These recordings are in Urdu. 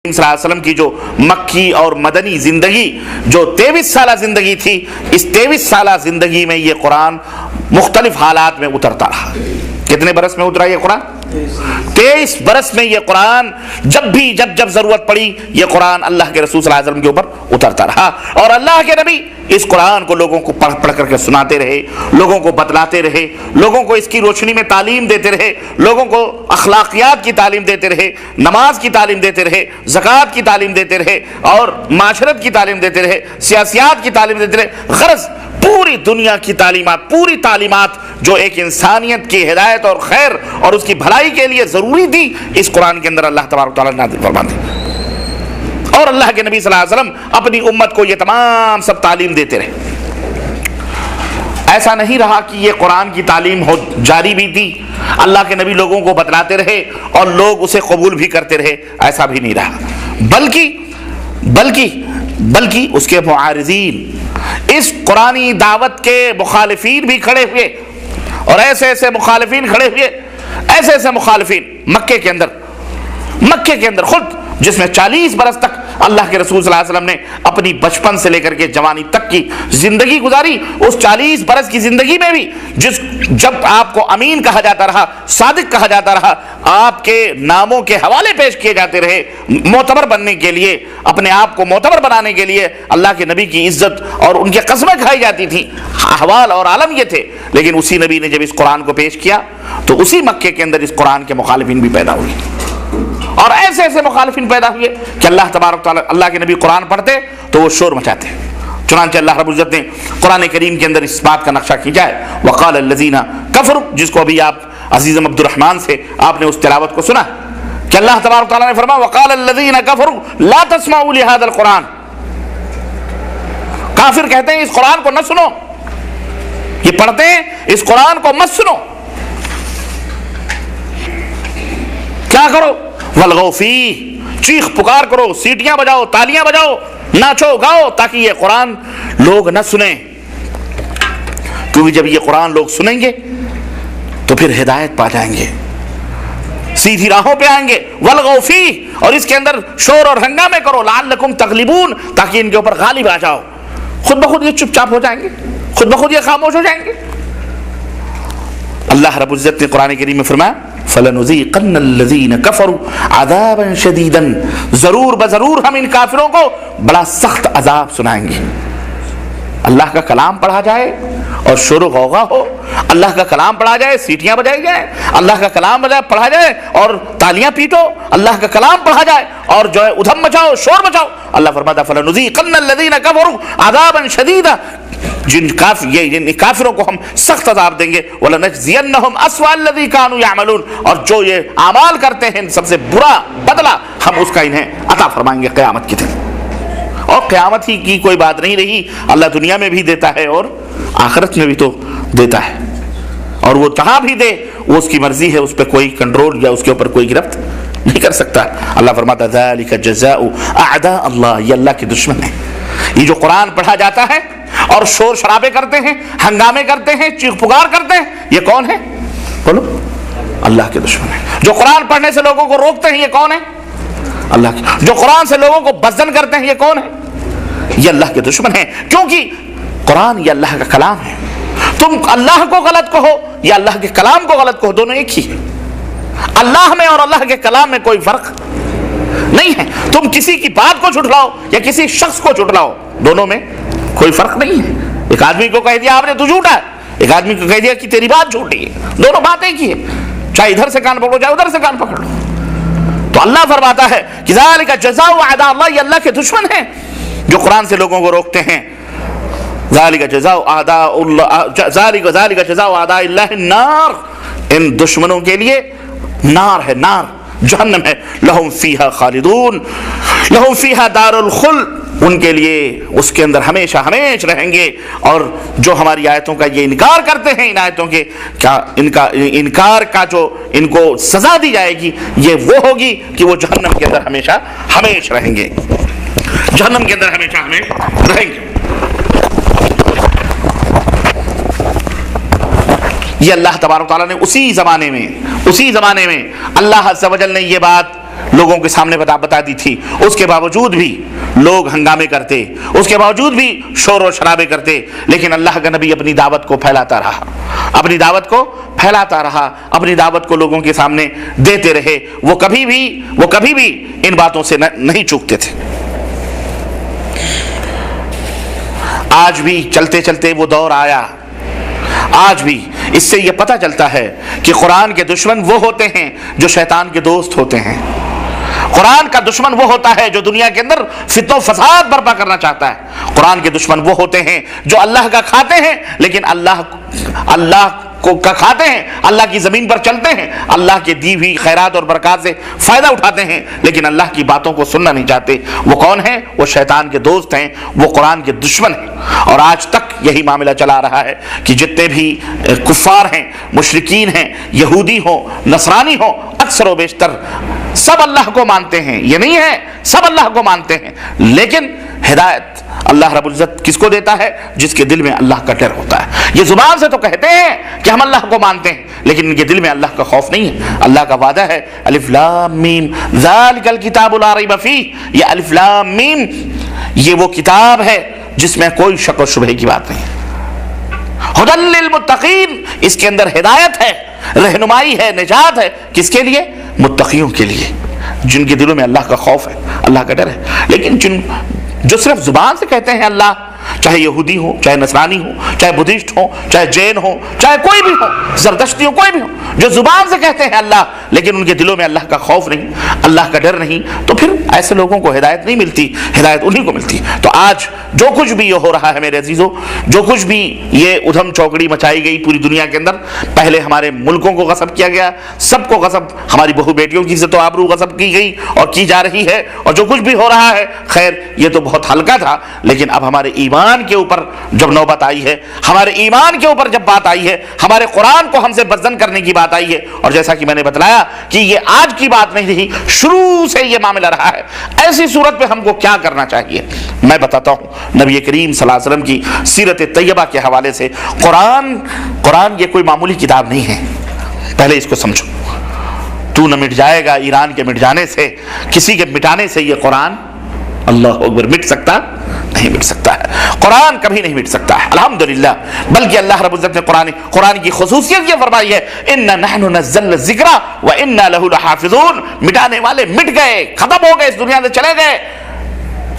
صلی اللہ علیہ وسلم کی جو مکی اور مدنی زندگی جو 23 سالہ زندگی تھی، اس 23 سالہ زندگی میں یہ قرآن مختلف حالات میں اترتا رہا۔ کتنے برس میں اترا یہ قرآن؟ 23 برس میں یہ قرآن جب ضرورت پڑی یہ قرآن اللہ کے رسول صلی اللہ علیہ وسلم کے اوپر اترتا رہا، اور اللہ کے نبی اس قرآن کو لوگوں کو پڑھ کر کے سناتے رہے، لوگوں کو بتلاتے رہے، لوگوں کو اس کی روشنی میں تعلیم دیتے رہے، لوگوں کو اخلاقیات کی تعلیم دیتے رہے، نماز کی تعلیم دیتے رہے، زکوٰۃ کی تعلیم دیتے رہے، اور معاشرت کی تعلیم دیتے رہے، سیاسیات کی تعلیم دیتے رہے۔ غرض پوری دنیا کی پوری تعلیمات جو ایک انسانیت کی ہدایت اور خیر اور اس کی بھلائی کے لیے ضروری تھی، اس قرآن کے اندر اللہ تبارک و تعالیٰ نے نازل فرما دی۔ اور اللہ کے نبی صلی اللہ علیہ وسلم اپنی امت کو یہ تمام سب تعلیم دیتے رہے۔ ایسا نہیں رہا کہ یہ قرآن کی تعلیم جاری بھی تھی، اللہ کے نبی لوگوں کو بتلاتے رہے اور لوگ اسے قبول بھی کرتے رہے، ایسا بھی نہیں رہا، بلکہ اس کے معارضین، اس قرآنی دعوت کے مخالفین بھی کھڑے ہوئے، اور ایسے مخالفین کھڑے ہوئے، ایسے مخالفین مکے کے اندر خود، جس میں 40 برس تک اللہ کے رسول صلی اللہ علیہ وسلم نے اپنی بچپن سے لے کر کے جوانی تک کی زندگی گزاری، اس 40 برس کی زندگی میں بھی جب آپ کو امین کہا جاتا رہا، صادق کہا جاتا رہا، آپ کے ناموں کے حوالے پیش کیے جاتے رہے، معتبر بننے کے لیے، اپنے آپ کو معتبر بنانے کے لیے اللہ کے نبی کی عزت اور ان کی قسمیں کھائی جاتی تھی، احوال اور عالم یہ تھے، لیکن اسی نبی نے جب اس قرآن کو پیش کیا تو اسی مکے کے اندر اس قرآن کے مخالفین بھی پیدا ہوئے، اور ایسے مخالفین پیدا ہوئے کہ اللہ تبارک تعالیٰ، اللہ کے نبی قرآن پڑھتے تو وہ شور مچاتے۔ چنانچہ اللہ رب العزت نے قرآن کریم کے اندر اس بات کا نقشہ کھینچا ہے، وقال الذین کفروا، جس کو ابھی آپ عزیزم عبد الرحمن سے آپ نے اس تلاوت کو سنا کہ اللہ تبارک تعالیٰ نے فرمایا وقال الذین کفروا لا تسمعوا لهذا القرآن، کافر کہتے ہیں اس قرآن کو نہ سنو، یہ پڑھتے ہیں اس قرآن کو مت سنو، کیا کرو؟ والغوا فیہ، چیخ پکار کرو، سیٹیاں بجاؤ، تالیاں بجاؤ، ناچو گاؤ، تاکہ یہ قرآن لوگ نہ سنیں، کیونکہ جب یہ قرآن لوگ سنیں گے تو پھر ہدایت پا جائیں گے، سیدھی راہوں پہ آئیں گے۔ والغوا فیہ، اور اس کے اندر شور اور ہنگامے کرو، لعلکم تغلبون، تاکہ ان کے اوپر غالب آ جاؤ، خود بخود یہ چپ چاپ ہو جائیں گے، خود بخود یہ خاموش ہو جائیں گے۔ اللہ رب العزت نے قرآن کریم میں فرمایا فَلَنُذِيقَنَّ الَّذِينَ كَفَرُوا عَذَابًا شَدِيدًا، ضرور بضرور ہم ان کافروں کو بڑا سخت عذاب سنائیں گے۔ اللہ کا کلام پڑھا جائے اور شور و غوغا ہو، اللہ کا کلام پڑھا جائے، سیٹیاں بجائی جائیں، اللہ کا کلام پڑھا جائے اور تالیاں پیٹو، اللہ کا کلام پڑھا جائے اور جو ہے ادھم مچاؤ، شور مچاؤ۔ اللہ فرماتا فَلَنُذِيقَنَّ الَّذِينَ كَفَرُوا عَذَابًا شَدِيدًا، جن کافروں کو ہم سخت عذاب دیں گے، وَلَنَجْزِيَنَّهُمْ أَسْوَأَ الَّذِي كَانُوا يَعْمَلُونَ، اور جو یہ اعمال کرتے ہیں سب سے برا بدلہ ہم اس کا انہیں عطا فرمائیں گے قیامت کی دن۔ اور قیامت ہی کی کوئی بات نہیں رہی، اللہ دنیا میں بھی دیتا ہے اور آخرت میں بھی تو دیتا ہے، اور وہ جہاں بھی دے وہ اس کی مرضی ہے، اس پہ کوئی کنٹرول یا اس کے اوپر کوئی گرفت نہیں کر سکتا۔ اللہ فرماتا ذَلِكَ جَزَاءُ أَعْدَاءِ اللَّهِ، یہ اللہ کے دشمن ہے۔ یہ جو قرآن پڑھا جاتا ہے اور شور شرابے کرتے ہیں، ہنگامے کرتے ہیں، چیخ پکار کرتے ہیں، یہ کون ہے؟ بولو، اللہ کے دشمن ہے۔ جو قرآن پڑھنے سے لوگوں کو روکتے ہیں، یہ کون ہے؟ اللہ کے۔ جو قرآن سے لوگوں کو بدزن کرتے ہیں، یہ کون ہے؟ یہ اللہ کے دشمن ہیں، کیونکہ قرآن یہ اللہ کا کلام ہے۔ تم اللہ کو غلط کہو یا اللہ کے کلام کو غلط کہو، دونوں ایک ہی ہے۔ اللہ میں اور اللہ کے کلام میں کوئی فرق نہیں ہے۔ تم کسی کی بات کو جھٹلاؤ یا کسی شخص کو جھٹلاؤ، دونوں میں کوئی فرق نہیں ہے۔ ایک آدمی کو کہہ دیا آپ نے تو جھوٹا ہے، ایک آدمی کو کہہ دیا کہ تیری بات جھوٹی ہے، دونوں باتیں ایک ہی ہے، چاہے ادھر سے کان پکڑو چاہے ادھر سے کان پکڑ لو۔ تو اللہ فرماتا ہے کہ ذالک جزاء اعداء اللہ، یہ اللہ کے دشمن ہیں جو قرآن سے لوگوں کو روکتے ہیں۔ ذالک جزاء اعداء اللہ، ذالک جزاء اعداء اللہ النار، ان دشمنوں کے لیے نار ہے، نار جہنم ہے۔ لہم فیہا خالدون، لہم فیہا دار الخلد، ان کے لیے اس کے اندر ہمیشہ ہمیشہ رہیں گے۔ اور جو ہماری آیتوں کا یہ انکار کرتے ہیں، ان آیتوں کے کیا ان کا انکار کا جو ان کو سزا دی جائے گی یہ وہ ہوگی کہ وہ جہنم کے اندر ہمیشہ ہمیشہ رہیں گے، جہنم کے اندر ہمیشہ ہمیشہ رہیں گے۔ یہ اللہ تبارک تعالیٰ نے اسی زمانے میں اللہ عز و جل نے یہ بات لوگوں کے سامنے بتا دی تھی، اس کے باوجود بھی لوگ ہنگامے کرتے، اس کے باوجود بھی شور و شرابے کرتے، لیکن اللہ کا نبی اپنی دعوت کو پھیلاتا رہا، اپنی دعوت کو پھیلاتا رہا، اپنی دعوت کو لوگوں کے سامنے دیتے رہے۔ وہ کبھی بھی ان باتوں سے نہیں چوکتے تھے۔ آج بھی چلتے چلتے وہ دور آیا، آج بھی اس سے یہ پتہ چلتا ہے کہ قرآن کے دشمن وہ ہوتے ہیں جو شیطان کے دوست ہوتے ہیں۔ قرآن کا دشمن وہ ہوتا ہے جو دنیا کے اندر فتنہ و فساد برپا کرنا چاہتا ہے۔ قرآن کے دشمن وہ ہوتے ہیں جو اللہ کا کھاتے ہیں لیکن اللہ کو کھاتے ہیں، اللہ کی زمین پر چلتے ہیں، اللہ کے دی ہوئی خیرات اور برکات سے فائدہ اٹھاتے ہیں، لیکن اللہ کی باتوں کو سننا نہیں چاہتے۔ وہ کون ہیں؟ وہ شیطان کے دوست ہیں، وہ قرآن کے دشمن ہیں۔ اور آج تک یہی معاملہ چلا رہا ہے کہ جتنے بھی کفار ہیں، مشرکین ہیں، یہودی ہوں، نصرانی ہوں، اکثر و بیشتر سب اللہ کو مانتے ہیں۔ یہ نہیں ہے سب اللہ کو مانتے ہیں، لیکن ہدایت اللہ رب العزت کس کو دیتا ہے؟ جس کے دل میں اللہ کا ڈر ہوتا ہے۔ یہ زبان سے تو کہتے ہیں کہ ہم اللہ کو مانتے ہیں، لیکن ان کے دل میں اللہ کا خوف نہیں ہے۔ اللہ کا وعدہ ہے الف لام میم ذالک الکتاب لا ریب فیہ، یہ الف لام میم یہ وہ کتاب ہے جس میں کوئی شک و شبہ کی بات نہیں ہے۔ ھدی للمتقین، اس کے اندر ہدایت ہے، رہنمائی ہے، نجات ہے۔ کس کے لیے؟ متقیوں کے لیے، جن کے دلوں میں اللہ کا خوف ہے، اللہ کا ڈر ہے۔ لیکن جو صرف زبان سے کہتے ہیں اللہ، چاہے یہودی ہو، چاہے نصرانی ہو، چاہے بدھسٹ ہو، چاہے جین ہو، چاہے کوئی بھی ہو، زردشتی ہو، کوئی بھی ہو، جو زبان سے کہتے ہیں اللہ لیکن ان کے دلوں میں اللہ کا خوف نہیں، اللہ کا ڈر نہیں، تو پھر ایسے لوگوں کو ہدایت نہیں ملتی، ہدایت انہی کو ملتی۔ تو آج جو کچھ بھی یہ ہو رہا ہے میرے عزیزوں، جو کچھ بھی یہ ادھم چوکڑی مچائی گئی پوری دنیا کے اندر، پہلے ہمارے ملکوں کو غصب کیا گیا، سب کو غصب، ہماری بہو بیٹیوں کی عزت و آبرو غصب کی گئی اور کی جا رہی ہے، اور جو کچھ بھی ہو رہا ہے، خیر یہ تو بہت ہلکا تھا، لیکن اب ہمارے ایمان کے اوپر جب نوبت آئی ہے، ہمارے ایمان کے اوپر جب بات آئی ہے، ہمارے قرآن کو ہم سے بدزن کرنے کی بات آئی ہے، اور جیسا کہ میں نے بتلایا کہ یہ آج کی بات نہیں رہی، شروع سے یہ معاملہ رہا ہے، ایسی صورت پہ ہم کو کیا کرنا چاہیے؟ میں بتاتا ہوں نبی کریم صلی اللہ علیہ وسلم کی سیرت طیبہ کے حوالے سے۔ قرآن یہ کوئی معمولی کتاب نہیں ہے، پہلے اس کو سمجھو۔ تو نہ مٹ جائے گا ایران کے مٹ جانے سے، کسی کے مٹانے سے یہ قرآن اللہ اکبر مٹ سکتا نہیں، مٹ سکتا ہے، قرآن کبھی نہیں مٹ سکتا ہے الحمدللہ۔ بلکہ اللہ رب العزت نے قرآن کی خصوصیت یہ فرمائی ہے اِنَّا نَحْنُ نَزَّلْنَا الذِّكْرَ وَإِنَّا لَهُ لَحَافِظُونَ، مٹانے والے مٹ گئے، ختم ہو گئے، اس دنیا سے چلے گئے،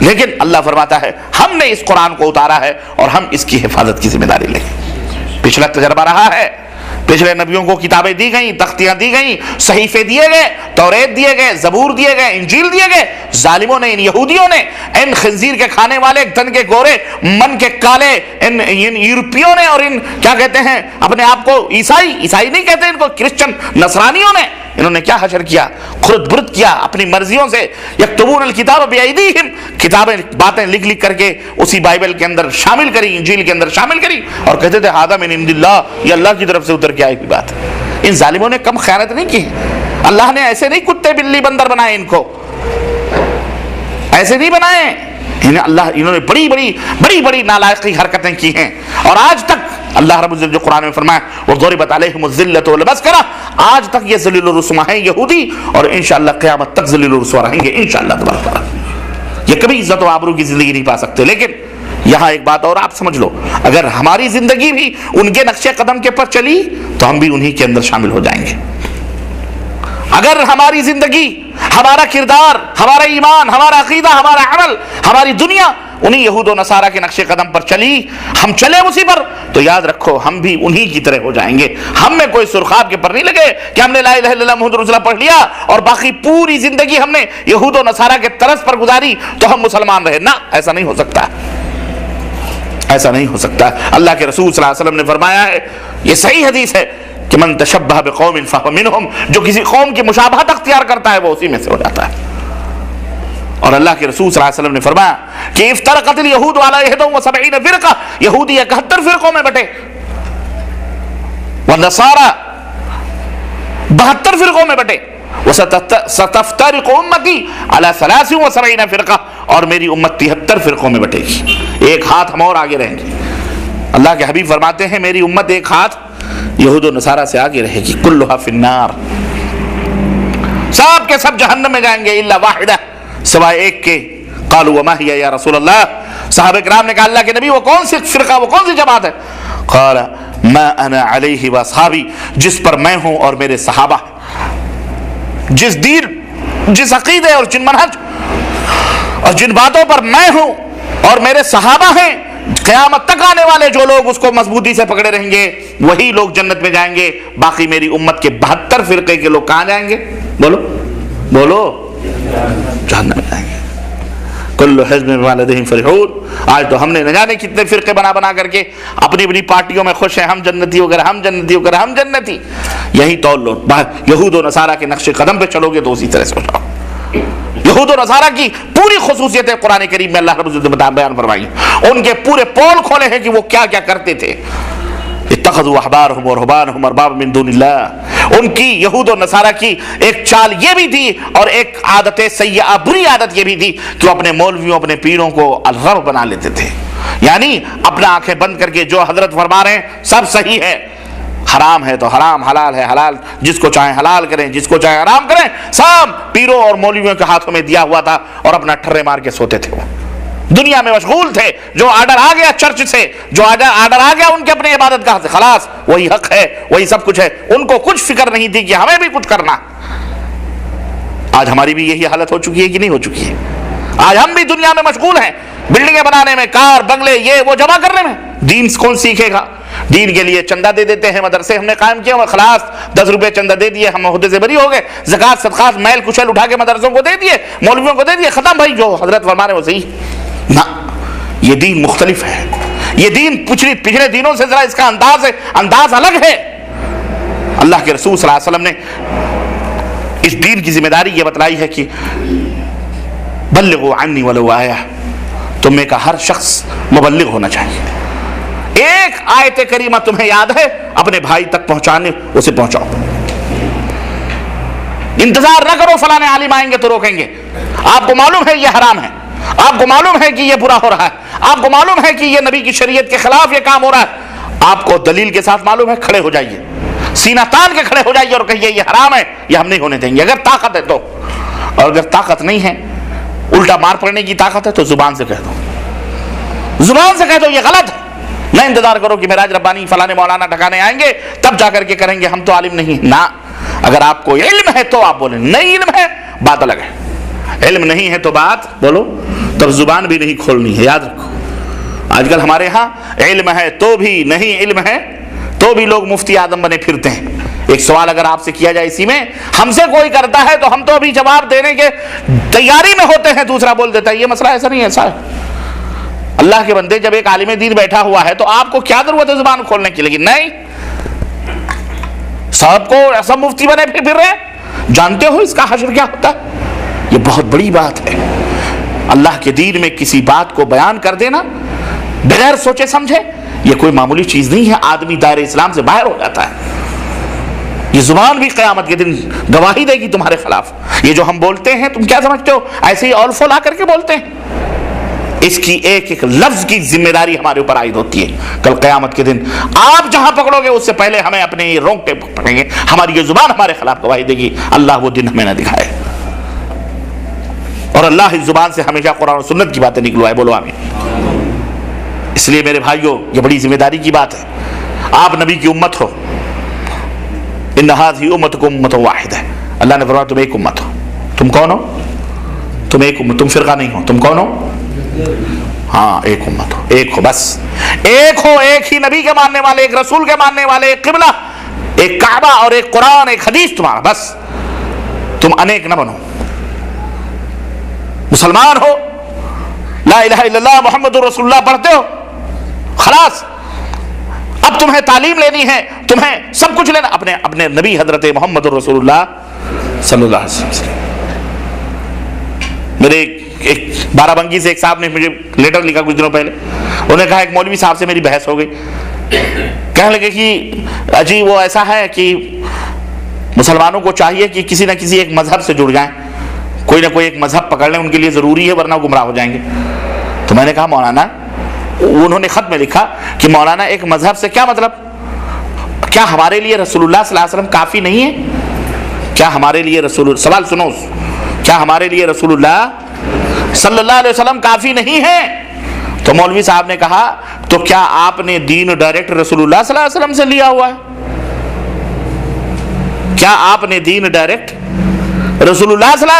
لیکن اللہ فرماتا ہے ہم نے اس قرآن کو اتارا ہے اور ہم اس کی حفاظت کی ذمہ داری لیں گے۔ پچھلا تجربہ رہا ہے، پچھلے نبیوں کو کتابیں دی گئیں، تختیاں دی گئیں، صحیفے دیے گئے، توریت دیے گئے، زبور دیے گئے، انجیل دیے گئے۔ ظالموں نے، ان یہودیوں نے، ان خنزیر کے کھانے والے، تن کے گورے، من کے کالے، ان یورپیوں نے، اور ان کیا کہتے ہیں اپنے آپ کو عیسائی نہیں کہتے ان کو، کرسچن نصرانیوں نے، انہوں نے کیا حشر کیا؟ خرد برد کیا اپنی مرضیوں سے۔ یکتبون الکتاب بایدیہم، کتابیں باتیں لکھ کر کے اسی بائبل کے اندر شامل کری، انجیل کے اندر شامل کری، اور کہتے تھے ھذا من عند اللہ، یہ اللہ کی طرف سے اتر کے آئی ہوئی بات ہے۔ ان ظالموں نے کم خیانت نہیں کی، اللہ نے ایسے نہیں کتے بلی بندر بنائے، ان کو ایسے نہیں بنائے، انہوں نے بڑی بڑی نالائقی حرکتیں کی ہیں، اور آج تک اللہ رب العزت جو قرآن میں فرمایا وَضُرِبَتْ عَلَيْهِمُ الذِّلَّةُ وَالْمَسْكَنَةُ، آج تک یہ ذلیل و رسوا ہیں یہودی، اور انشاءاللہ قیامت تک ذلیل و رسوا رہیں گے انشاءاللہ تبارک و تعالی۔ یہ کبھی عزت و آبرو کی زندگی نہیں پا سکتے۔ لیکن یہاں ایک بات اور آپ سمجھ لو، اگر ہماری زندگی بھی ان کے نقش قدم کے پر چلی تو ہم بھی انہی کے اندر شامل ہو جائیں گے۔ اگر ہماری زندگی، ہمارا کردار، ہمارا ایمان، ہمارا عقیدہ، ہمارا عمل، ہماری دنیا انہی یہود و نصارہ کے نقش قدم پر چلی، ہم چلے اسی پر، تو یاد رکھو ہم بھی انہی کی طرح ہو جائیں گے۔ ہم میں کوئی سرخاب کے پر نہیں لگے کہ ہم نے لا الہ الا اللہ محمد رسول اللہ پڑھ لیا اور باقی پوری زندگی ہم نے یہود و نصارہ کے طرز پر گزاری تو ہم مسلمان رہے، نہ، ایسا نہیں ہو سکتا، ایسا نہیں ہو سکتا۔ اللہ کے رسول صلی اللہ علیہ وسلم نے فرمایا ہے، یہ صحیح حدیث ہے کہ من تشبہ بقوم فہو منہم، جو کسی قوم کی مشابہت اختیار کرتا ہے وہ اسی میں سے ہو جاتا ہے۔ اور اللہ کے رسول صلی اللہ علیہ وسلم نے فرمایا کہ افترقت الیہود علی 71 فرقہ، یہودی 71 فرقوں میں بٹے، والنصارى 72 فرقوں میں بٹے، وستفترق امتی علی 73 فرقہ، اور میری امت 73 فرقوں میں بٹے گی، ایک ہاتھ ہم اور آگے رہیں گے۔ اللہ کے حبیب فرماتے ہیں میری امت ایک ہاتھ یہود و نصارہ سے آگے رہے گی، کلھا فی النار، سب کے سب جہنم میں جائیں گے الا واحدہ، سوائے ایک کے۔ قالوا وما هي یا رسول اللہ، صحابہ کرام نے کہا اللہ کے نبی وہ کون سی فرقہ، وہ کون سی جماعت ہے؟ قال ما انا علیہ واصحابی، جس پر میں ہوں اور میرے صحابہ، جس دین، جس عقیدے اور جن منہج اور جن باتوں پر میں ہوں اور میرے صحابہ ہیں، قیامت تک آنے والے جو لوگ اس کو مضبوطی سے پکڑے رہیں گے وہی لوگ جنت میں جائیں گے۔ باقی میری امت کے 72 فرقے کے لوگ کہاں جائیں گے؟ بولو بولو، جہنم میں جائیں گے۔ کل حزب بما لدیہم فرحون، آج تو ہم نے نہ جانے کتنے فرقے بنا بنا کر کے اپنی اپنی پارٹیوں میں خوش ہیں، ہم جنتی ہو کر ہم جنتی ہو کر ہم جنتی۔ یہی تول لو، یہود و نصارہ کے نقش قدم پہ چلو گے تو اسی طرح سے ہو جاؤ۔ یہود و نصارہ کی پوری خصوصیتیں قرآن کریم میں اللہ رب العزت نے بیان فرمائی، ان کے پورے پول کھولے ہیں کہ وہ کیا کیا کرتے تھے۔ اتخذوا احبارهم ورهبانهم اربابا من دون اللہ، ان کی یہود و نصارہ کی ایک چال یہ بھی تھی اور ایک عادت سیئہ، بری عادت یہ بھی تھی کہ وہ اپنے مولویوں، اپنے پیروں کو الرب بنا لیتے تھے، یعنی اپنا آنکھیں بند کر کے جو حضرت فرما رہے ہیں سب صحیح ہے، حرام ہے تو حرام، حلال ہے حلال، جس کو چاہیں حلال کریں جس کو چاہیں حرام کریں، سب پیروں اور مولویوں کے ہاتھوں میں دیا ہوا تھا اور اپنا ٹھرے مار کے سوتے تھے۔ وہ دنیا میں مشغول تھے، جو آرڈر آ گیا چرچ سے، جو آرڈر آ گیا ان کے اپنے عبادت گاہ سے، خلاص وہی حق ہے، وہی سب کچھ ہے، ان کو کچھ فکر نہیں تھی کہ ہمیں بھی کچھ کرنا۔ آج ہماری بھی یہی حالت ہو چکی ہے کہ نہیں ہو چکی ہے؟ آج ہم بھی دنیا میں مشغول ہیں، بلڈنگیں بنانے میں، کار بنگلے یہ وہ جمع کرنے میں۔ دین کون سیکھے گا؟ دین کے لیے چندہ دے دیتے ہیں، مدرسے ہم نے قائم کیا اور خلاص 10 روپے چندہ دے دیے، ہم عہدے سے بری ہو گئے، زکوٰۃ صدقات میل کچل اٹھا کے مدرسوں کو دے دیے، مولویوں کو دے دیے، ختم بھائی، جو حضرت فرما رہے وہ صحیح۔ نہ، یہ دین مختلف ہے، یہ دین پچھلے دینوں سے ذرا اس کا انداز الگ ہے۔ اللہ کے رسول صلی اللہ علیہ وسلم نے اس دین کی ذمہ داری یہ بتلائی ہے کہ بلغوا عنی ولو آیہ، تم میں کا ہر شخص مبلغ ہونا چاہیے۔ ایک آیت کریمہ تمہیں یاد ہے اپنے بھائی تک پہنچانے، اسے پہنچاؤ۔ انتظار نہ کرو فلاں عالم آئیں گے تو روکیں گے، آپ کو معلوم ہے یہ حرام ہے، آپ کو معلوم ہے کہ یہ برا ہو رہا ہے، آپ کو معلوم ہے کہ یہ نبی کی شریعت کے خلاف یہ کام ہو رہا ہے، آپ کو دلیل کے ساتھ معلوم ہے، کھڑے ہو جائیے، سینہ تان کے کھڑے ہو جائیے اور کہیے یہ حرام ہے، یہ ہم نہیں ہونے دیں گے، اگر طاقت ہے تو۔ اور اگر طاقت نہیں ہے، الٹا مار پڑنے کی طاقت ہے تو زبان سے کہہ دو، زبان سے کہہ دو یہ غلط ہے۔ نہ انتظار کرو کہ معراج ربانی فلانے مولانا ٹھکانے آئیں گے تب جا کر کے کریں گے، ہم تو عالم نہیں۔ نہ، اگر آپ کو علم ہے تو آپ بولیں، نہیں علم ہے بات الگ ہے، علم نہیں ہے تو بات بولو، تب زبان بھی نہیں کھولنی ہے، یاد رکھو۔ آج کل ہمارے ہاں علم ہے تو بھی، نہیں علم ہے تو بھی لوگ مفتی اعظم بنے پھرتے ہیں۔ ایک سوال اگر آپ سے کیا جائے اسی میں، ہم سے کوئی کرتا ہے تو ہم تو ابھی جواب دینے کے تیاری میں ہوتے ہیں، دوسرا بول دیتا ہے یہ مسئلہ ایسا نہیں ایسا ہے۔ اللہ کے بندے، جب ایک عالم دین بیٹھا ہوا ہے تو آپ کو کیا ضرورت ہے زبان کھولنے کی؟ لیکن نہیں، سب کو ایسا مفتی بنے پھر رہے ہیں۔ جانتے ہو اس کا حشر کیا ہوتا ہے؟ یہ بہت بڑی بات ہے۔ اللہ کے دین میں کسی بات کو بیان کر دینا بغیر سوچے سمجھے، یہ کوئی معمولی چیز نہیں ہے، آدمی دائرہ اسلام سے باہر ہو جاتا ہے۔ یہ زبان بھی قیامت کے دن گواہی دے گی تمہارے خلاف۔ یہ جو ہم بولتے ہیں تم کیا سمجھتے ہو ایسے ہی اول فول آ کر کے بولتے ہیں؟ اس کی ایک ایک لفظ کی ذمہ داری ہمارے اوپر عائد ہوتی ہے۔ کل قیامت کے دن آپ جہاں پکڑو گے اس سے پہلے ہمیں اپنے رونگٹے پکڑیں گے، ہماری یہ زبان ہمارے خلاف گواہی دے گی۔ اللہ وہ دن ہمیں نہ دکھائے، اور اللہ اس زبان سے ہمیشہ قرآن و سنت کی باتیں نکلوائے، بولو آمین۔ اس لیے میرے بھائیو، یہ بڑی ذمہ داری کی بات ہے۔ آپ نبی کی امت ہو، ان هذه امتکم امۃ واحدہ، اللہ نے فرمایا تم ایک امت ہو۔ تم کون ہو؟ تم ایک امت، تم فرقہ نہیں ہو۔ تم کون ہو؟ ہاں ایک امت ہو، ایک ہو، بس ایک ہو، ایک ہی نبی کے ماننے والے، ایک رسول کے ماننے والے، ایک قبلہ، ایک کعبہ اور ایک قرآن، ایک حدیث تمہارا، بس تم انیک نہ بنو۔ مسلمان ہو، لا الہ الا اللہ محمد رسول اللہ پڑھتے ہو، خلاص اب تمہیں تعلیم لینی ہے، تمہیں سب کچھ لینا اپنے نبی حضرت محمد رسول اللہ صلی اللہ علیہ وسلم۔ میرے ایک بارہ بنکی سے ایک صاحب نے مجھے لیٹر لکھا کچھ دنوں پہلے، انہوں نے کہا ایک مولوی صاحب سے میری بحث ہو گئی، کہنے لگے کہ اجی وہ ایسا ہے کہ مسلمانوں کو چاہیے کہ کسی نہ کسی ایک مذہب سے جڑ جائیں، کوئی نہ کوئی ایک مذہب پکڑ لیں، ان کے لیے ضروری ہے ورنہ گمراہ ہو جائیں گے۔ تو میں نے کہا مولانا، انہوں نے خط میں لکھا کہ مولانا ایک مذہب سے کیا مطلب؟ کیا ہمارے لیے رسول اللہ صلی اللہ علیہ وسلم کافی نہیں ہے؟ کیا ہمارے لیے سوال سنو، کیا ہمارے لیے رسول اللہ صلی اللہ علیہ وسلم کافی نہیں ہے؟ تو مولوی صاحب نے کہا تو کیا آپ نے دین ڈائریکٹ رسول اللہ صلی اللہ علیہ وسلم سے لیا ہوا ہے؟ کیا آپ نے دین ڈائریکٹ رسول اللہ صلی اللہ